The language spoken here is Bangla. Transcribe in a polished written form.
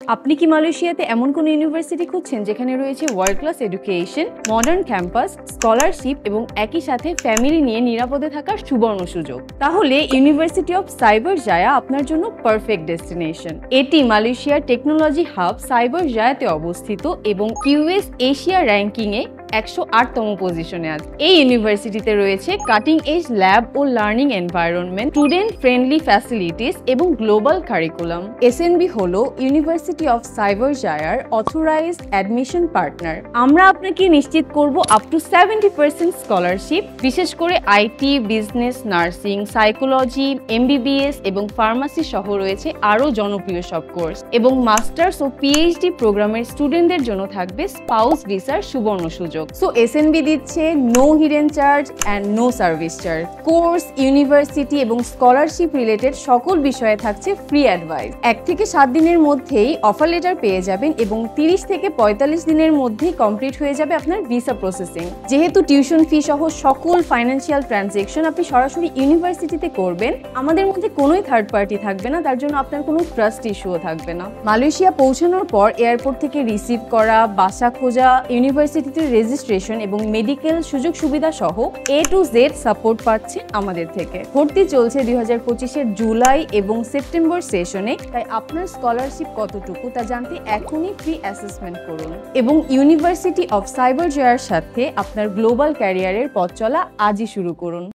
আপনি কি মালয়েশিয়াতে এমন কোনো ইউনিভার্সিটি খুঁজছেন যেখানে রয়েছে world class education, modern campus, scholarship এবং একই সাথে ফ্যামিলি নিয়ে নিরাপদে থাকার সুবর্ণ সুযোগ? তাহলে ইউনিভার্সিটি অফ সাইবার জায়া আপনার জন্য পারফেক্ট ডেস্টিনেশন। এটি মালয়েশিয়ার টেকনোলজি হাব সাইবার জায়াতে অবস্থিত এবং কিউএস এশিয়া র্যাঙ্কিংয়ে 108তম পজিশনে আছে। এই ইউনিভার্সিটিতে রয়েছে কাটিং এজ ল্যাব ও learning environment, student friendly facilities এবং গ্লোবাল কারিকুলাম। এসএনবি হলো ইউনিভার্সিটি অফ সাইবার জায়ার অথরাইজড অ্যাডমিশন পার্টনার। আমরা আপনাকে নিশ্চিত করব আপ টু 70% স্কলারশিপ, বিশেষ করে IT, business, nursing, psychology, MBBS এবং ফার্মাসি সহ রয়েছে আরও জনপ্রিয় সব কোর্স, এবং মাস্টার্স ও পিএইচডি প্রোগ্রামের স্টুডেন্টদের জন্য থাকবে স্পাউস ভিসার সুবর্ণ সুযোগ। সো এসএনবি দিচ্ছে no hidden charge and no service charge. Course, university এবং স্কলারশিপ রিলেটেড সকল বিষয়ে থাকছে ফ্রি অ্যাডভাইস। 1 থেকে 7 দিনের মধ্যেই অফার লেটার পেয়ে যাবেন এবং 30 থেকে 45 দিনের মধ্যেই কমপ্লিট হয়ে যাবে আপনার ভিসা প্রসেসিং। যেহেতু টিউশন ফি সহ সকল ফাইন্যান্সিয়াল ট্রানজেকশন আপনি সরাসরি ইউনিভার্সিটিতে করবেন, আমাদের মধ্যে কোনোই থার্ড পার্টি থাকবে না, তার জন্য আপনার কোনো ট্রাস্ট ইস্যুও থাকবে না। মালয়েশিয়া পৌঁছানোর পর এয়ারপোর্ট থেকে রিসিভ করা, বাসা খোঁজা, ইউনিভার্সিটিতে রেজিস্ট্রেশন এবং মেডিকেল সুযোগ সুবিধা সহ A to Z সাপোর্ট পাচ্ছে আমাদের থেকে। ভর্তি চলছে 2025-এর জুলাই এবং সেপ্টেম্বর সেশনে, তাই আপনার স্কলারশিপ কতটুকু তা জানতে এখনই ফ্রি অ্যাসেসমেন্ট করুন এবং ইউনিভার্সিটি অফ সাইবার জায়ার সাথে আপনার গ্লোবাল ক্যারিয়ারের পথ চলা আজই শুরু করুন।